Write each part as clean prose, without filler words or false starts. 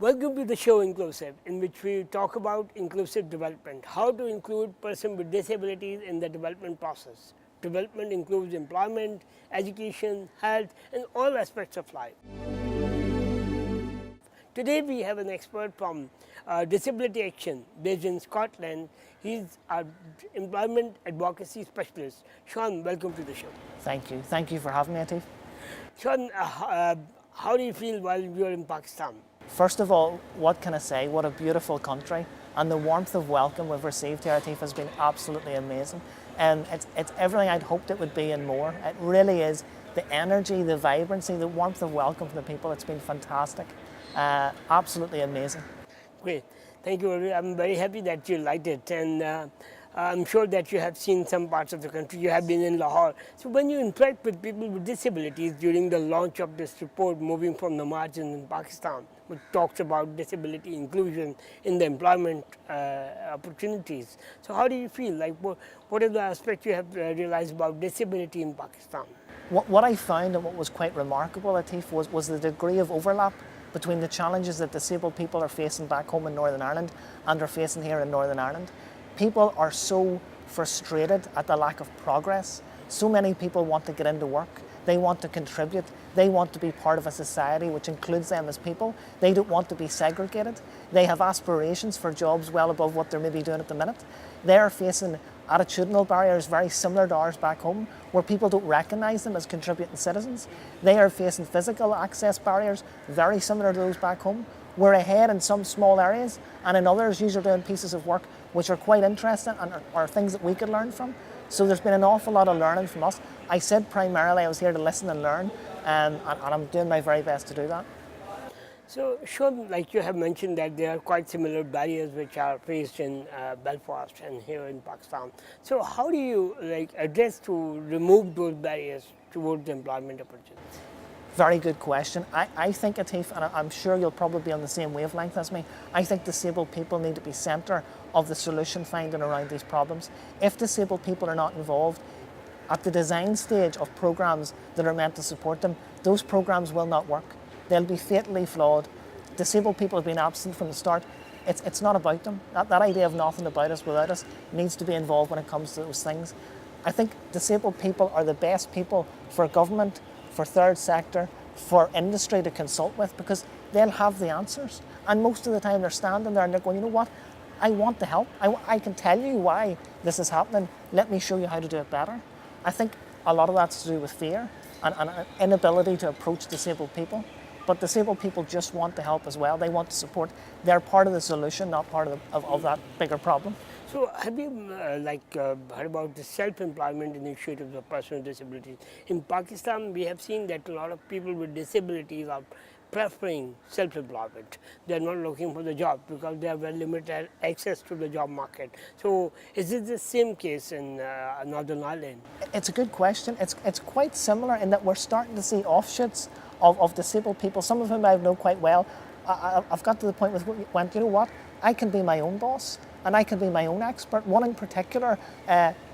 Welcome to the show Inclusive, in which we talk about inclusive development, how to include persons with disabilities in the development process. Development includes employment, education, health, and all aspects of life. Today we have an expert from Disability Action based in Scotland. He's our employment advocacy specialist. Sean, welcome to the show. Thank you. Thank you for having me, Atif. Sean, how do you feel while you're in Pakistan? First of all, what can I say? What a beautiful country. And the warmth of welcome we've received here, Atif, has been absolutely amazing. And it's everything I'd hoped it would be and more. It really is. The energy, the vibrancy, the warmth of welcome from the people, it's been fantastic. Absolutely amazing. Great. Thank you. I'm very happy that you liked it. And I'm sure that you have seen some parts of the country. You have been in Lahore. So when you interact with people with disabilities during the launch of this report, Moving from the Margins in Pakistan, which talks about disability inclusion in the employment opportunities. So how do you feel? Like what are the aspects you have realized about disability in Pakistan? What I found and what was quite remarkable, Atif, was the degree of overlap between the challenges that disabled people are facing back home in Northern Ireland and are facing here in Northern Ireland. People are so frustrated at the lack of progress. So many people want to get into work. They want to contribute. They want to be part of a society which includes them as people. They don't want to be segregated. They have aspirations for jobs well above what they're maybe doing at the minute. They're facing attitudinal barriers very similar to ours back home, where people don't recognise them as contributing citizens. They are facing physical access barriers very similar to those back home. We're ahead in some small areas, and in others, you're doing pieces of work which are quite interesting and are things that we could learn from. So there's been an awful lot of learning from us. I said primarily I was here to listen and learn, and I'm doing my very best to do that. So, Sean, like you have mentioned that there are quite similar barriers which are faced in Belfast and here in Pakistan. So how do you address to remove those barriers towards employment opportunities? Very good question. I think, Atif, and I'm sure you'll probably be on the same wavelength as me, I think disabled people need to be centre of the solution finding around these problems. If disabled people are not involved at the design stage of programmes that are meant to support them, those programmes will not work. They'll be fatally flawed. Disabled people have been absent from the start. It's not about them. That idea of nothing about us without us needs to be involved when it comes to those things. I think disabled people are the best people for government, for third sector, for industry to consult with, because they'll have the answers. And most of the time they're standing there and they're going, you know what, I want to help. I can tell you why this is happening. Let me show you how to do it better. I think a lot of that's to do with fear and an inability to approach disabled people. But disabled people just want to help as well. They want to support. They're part of the solution, not part of that bigger problem. So have you heard about the self-employment initiatives of persons with disabilities? In Pakistan, we have seen that a lot of people with disabilities are preferring self-employment. They are not looking for the job because they have very limited access to the job market. So is it the same case in Northern Ireland? It's a good question. It's quite similar in that we're starting to see offshoots of disabled people, some of whom I know quite well. I've got to the point when, you know what, I can be my own boss and I can be my own expert. One in particular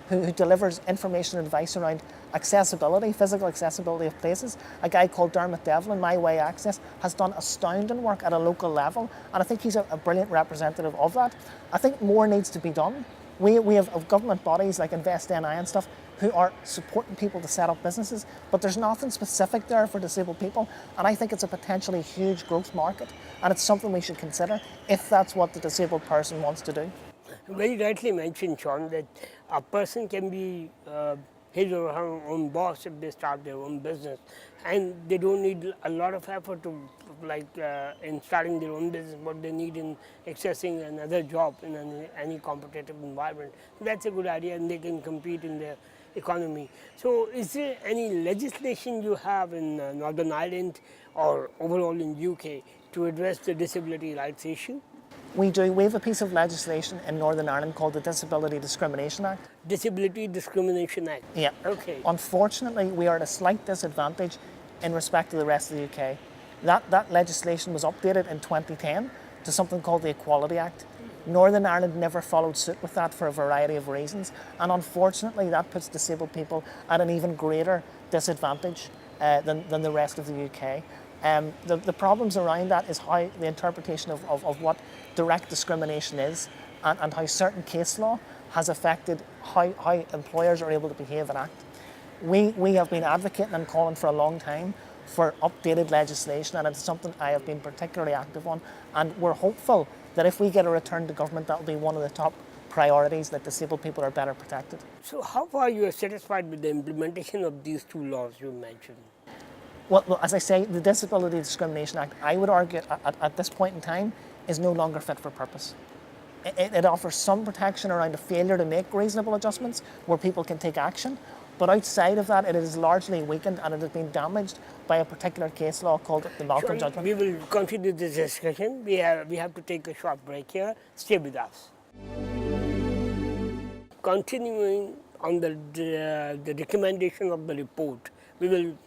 who delivers information and advice around accessibility, physical accessibility of places, a guy called Dermot Devlin, My Way Access, has done astounding work at a local level, and I think he's a brilliant representative of that. I think more needs to be done. We have government bodies like Invest NI and stuff who are supporting people to set up businesses, but there's nothing specific there for disabled people, and I think it's a potentially huge growth market, and it's something we should consider if that's what the disabled person wants to do. Very rightly mentioned, Sean, that a person can be his or her own boss if they start their own business, and they don't need a lot of effort to in starting their own business, what they need in accessing another job in any competitive environment. That's a good idea, and they can compete in the economy. So is there any legislation you have in Northern Ireland or overall in UK to address the disability rights issue? We do. We have a piece of legislation in Northern Ireland called the Disability Discrimination Act. Disability Discrimination Act? Yeah. Okay. Unfortunately, we are at a slight disadvantage in respect to the rest of the UK. That legislation was updated in 2010 to something called the Equality Act. Northern Ireland never followed suit with that for a variety of reasons, and unfortunately that puts disabled people at an even greater disadvantage than the rest of the UK. The problems around that is how the interpretation of what direct discrimination is and how certain case law has affected how employers are able to behave and act. We have been advocating and calling for a long time for updated legislation, and it's something I have been particularly active on, and we're hopeful that if we get a return to government, that will be one of the top priorities, that disabled people are better protected. So how far you are satisfied with the implementation of these two laws you mentioned? Well, as I say, the Disability Discrimination Act, I would argue at this point in time, is no longer fit for purpose. It offers some protection around a failure to make reasonable adjustments where people can take action, but outside of that, it is largely weakened and it has been damaged by a particular case law called the Malcolm Judgment. We will continue this discussion. We have to take a short break here. Stay with us. Continuing on the recommendation of the report, we will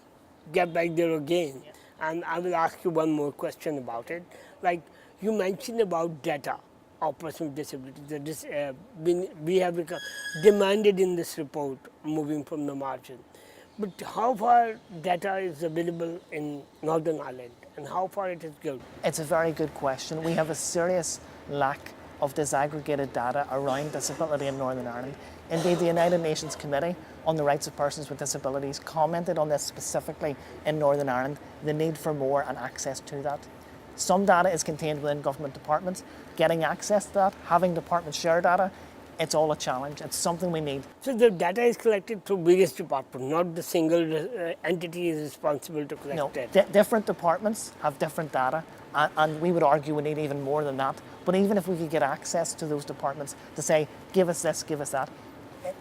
get back there again, and I will ask you one more question about it. Like you mentioned about data of persons with disabilities, we have demanded in this report moving from the margin. But how far data is available in Northern Ireland and how far it is good? It's a very good question. We have a serious lack of disaggregated data around disability in Northern Ireland. Indeed, the United Nations Committee on the Rights of Persons with Disabilities commented on this specifically in Northern Ireland, the need for more and access to that. Some data is contained within government departments. Getting access to that, having departments share data, it's all a challenge. It's something we need. So the data is collected through various departments, not the single entity is responsible to collect data. Different departments have different data, and we would argue we need even more than that. But even if we could get access to those departments to say, give us this, give us that,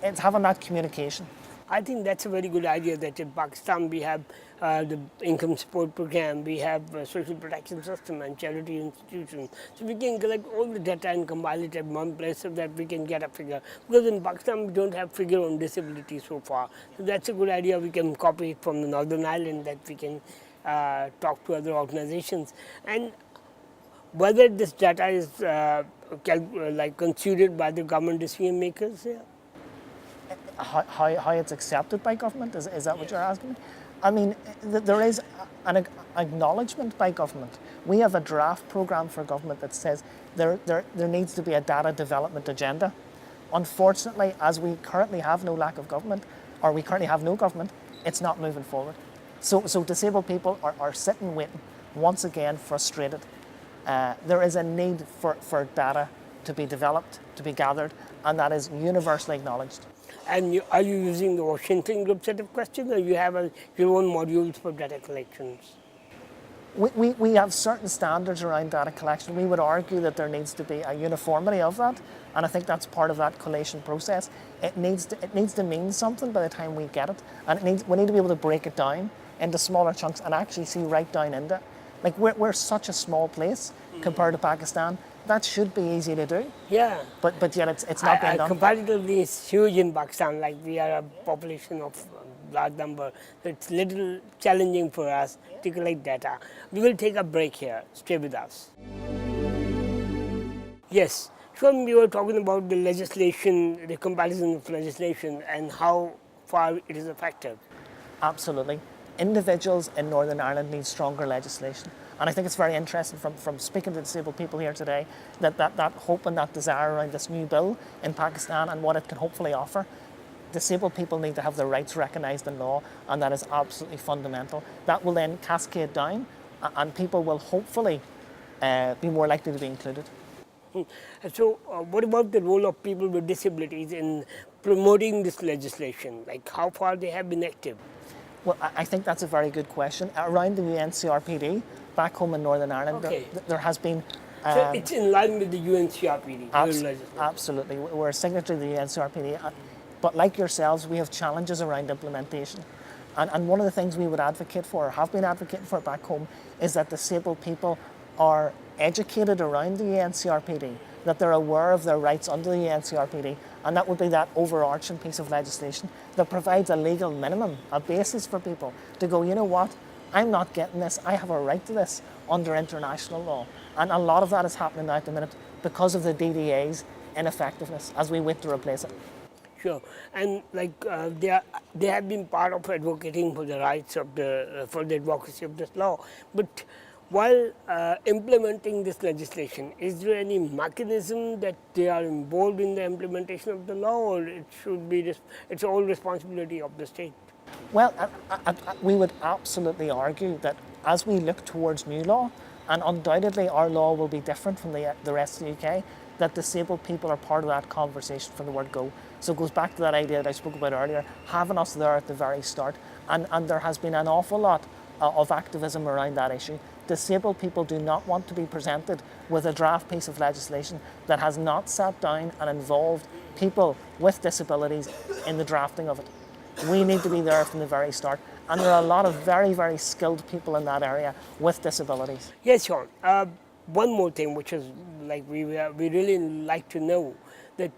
it's having that communication. I think that's a very good idea that in Pakistan we have the income support program, we have a social protection system and charity institutions. So we can collect all the data and compile it at one place so that we can get a figure. Because in Pakistan we don't have figure on disability so far. So that's a good idea. We can copy it from the Northern Ireland, that we can talk to other organizations. And whether this data is considered by the government decision makers here? How it's accepted by government, is that what you're asking me? I mean, there is an acknowledgement by government. We have a draft programme for government that says there needs to be a data development agenda. Unfortunately, as we currently have no lack of government, or we currently have no government, it's not moving forward. So disabled people are sitting waiting, once again frustrated. There is a need for data to be developed, to be gathered, and that is universally acknowledged. And are you using the Washington group set of questions, or you have your own modules for data collections? We have certain standards around data collection. We would argue that there needs to be a uniformity of that, and I think that's part of that collation process. It needs to mean something by the time we get it, and we need to be able to break it down into smaller chunks and actually see right down into it. Like we're such a small place compared to Pakistan. That should be easy to do. Yeah. But yet it's not being done. Comparatively, it's huge in Pakistan. Like we are a population of a large number. So it's little challenging for us to collect data. We will take a break here. Stay with us. Yes. So we were talking about the legislation, the comparison of legislation and how far it is effective. Absolutely. Individuals in Northern Ireland need stronger legislation. And I think it's very interesting from speaking to disabled people here today that hope and that desire around this new bill in Pakistan and what it can hopefully offer. Disabled people need to have their rights recognised in law, and that is absolutely fundamental. That will then cascade down, and people will hopefully be more likely to be included. So what about the role of people with disabilities in promoting this legislation? Like how far they have been active? Well, I think that's a very good question. Around the UNCRPD, back home in Northern Ireland, there has been... so it's in line with the UNCRPD? Absolutely. We're a signatory to the UNCRPD. But like yourselves, we have challenges around implementation. And one of the things we would advocate for, or have been advocating for back home, is that disabled people are educated around the UNCRPD, that they're aware of their rights under the UNCRPD, and that would be that overarching piece of legislation that provides a legal minimum, a basis for people to go, you know what, I'm not getting this, I have a right to this under international law. And a lot of that is happening now at the minute because of the DDA's ineffectiveness as we wait to replace it. Sure, and like they have been part of advocating for the rights of the for the advocacy of this law. But while implementing this legislation, is there any mechanism that they are involved in the implementation of the law, or it should be it's all responsibility of the state? Well, we would absolutely argue that as we look towards new law, and undoubtedly our law will be different from the rest of the UK, that disabled people are part of that conversation from the word go. So it goes back to that idea that I spoke about earlier, having us there at the very start. And there has been an awful lot of activism around that issue. Disabled people do not want to be presented with a draft piece of legislation that has not sat down and involved people with disabilities in the drafting of it. We need to be there from the very start. And there are a lot of very, very skilled people in that area with disabilities. Yes, Sean. One more thing, which is like we really like to know that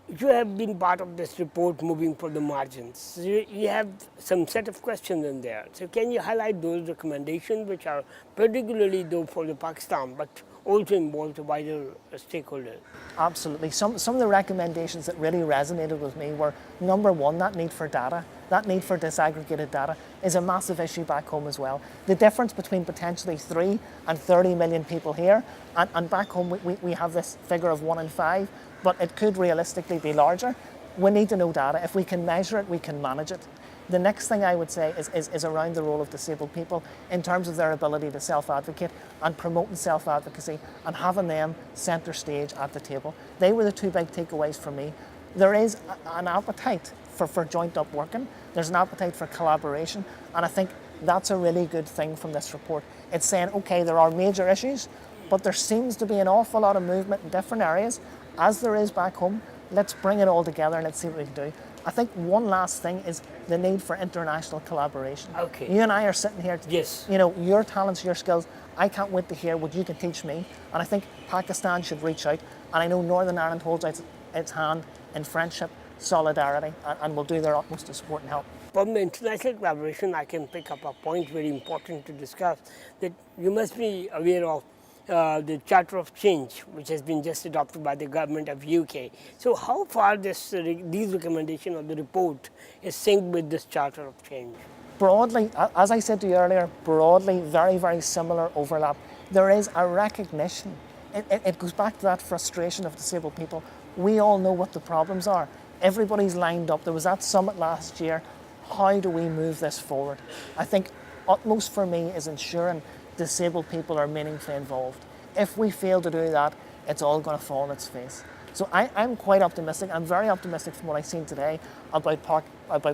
you have been part of this report, moving for the margins. You have some set of questions in there. So can you highlight those recommendations, which are particularly though for the Pakistan, but also involve the wider stakeholders? Absolutely. Some of the recommendations that really resonated with me were, number one, that need for data. That need for disaggregated data is a massive issue back home as well. The difference between potentially 3 and 30 million people here, and back home we have this figure of 1 in 5, but it could realistically be larger. We need to know data. If we can measure it, we can manage it. The next thing I would say is around the role of disabled people in terms of their ability to self-advocate and promoting self-advocacy and having them centre stage at the table. They were the two big takeaways for me. There is an appetite for joint up working. There's an appetite for collaboration, and I think that's a really good thing from this report. It's saying, okay, there are major issues, but there seems to be an awful lot of movement in different areas, as there is back home. Let's bring it all together and let's see what we can do. I think one last thing is the need for international collaboration. Okay. You and I are sitting here. Yes. You know, your talents, your skills. I can't wait to hear what you can teach me. And I think Pakistan should reach out. And I know Northern Ireland holds out its hand in friendship, solidarity, and will do their utmost to support and help. From the international collaboration, I can pick up a point very important to discuss, that you must be aware of the Charter of Change, which has been just adopted by the government of UK. So how far these recommendations of the report is synced with this Charter of Change? Broadly, as I said to you earlier, broadly, very, very similar overlap. There is a recognition. It goes back to that frustration of disabled people. We all know what the problems are. Everybody's lined up. There was that summit last year. How do we move this forward? I think utmost for me is ensuring disabled people are meaningfully involved. If we fail to do that, it's all going to fall on its face. So I'm quite optimistic. I'm very optimistic from what I've seen today about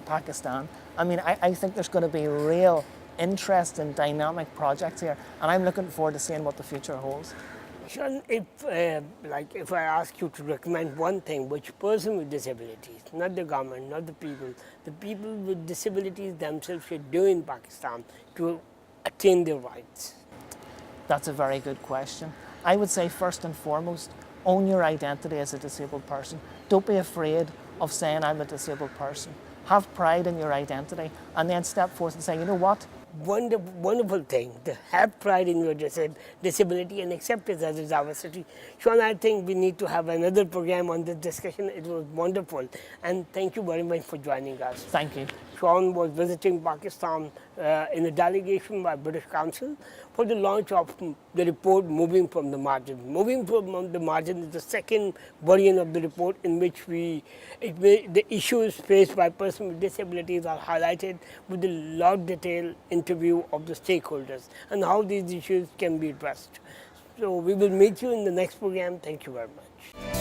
Pakistan. I mean, I think there's going to be real interest in dynamic projects here, and I'm looking forward to seeing what the future holds. Sean, if I ask you to recommend one thing which person with disabilities, not the government, not the people with disabilities themselves should do in Pakistan to attain their rights? That's a very good question. I would say first and foremost, own your identity as a disabled person. Don't be afraid of saying I'm a disabled person. Have pride in your identity, and then step forth and say, you know what? Wonderful thing to have pride in your disability and accept it as a diversity. Sean, I think we need to have another program on this discussion. It was wonderful, and thank you very much for joining us. Thank you. Sean was visiting Pakistan in a delegation by British Council for the launch of the report Moving from the Margin. Moving from the Margin is the second version of the report in which the issues faced by persons with disabilities are highlighted with a lot of detailed interview of the stakeholders and how these issues can be addressed. So we will meet you in the next program. Thank you very much.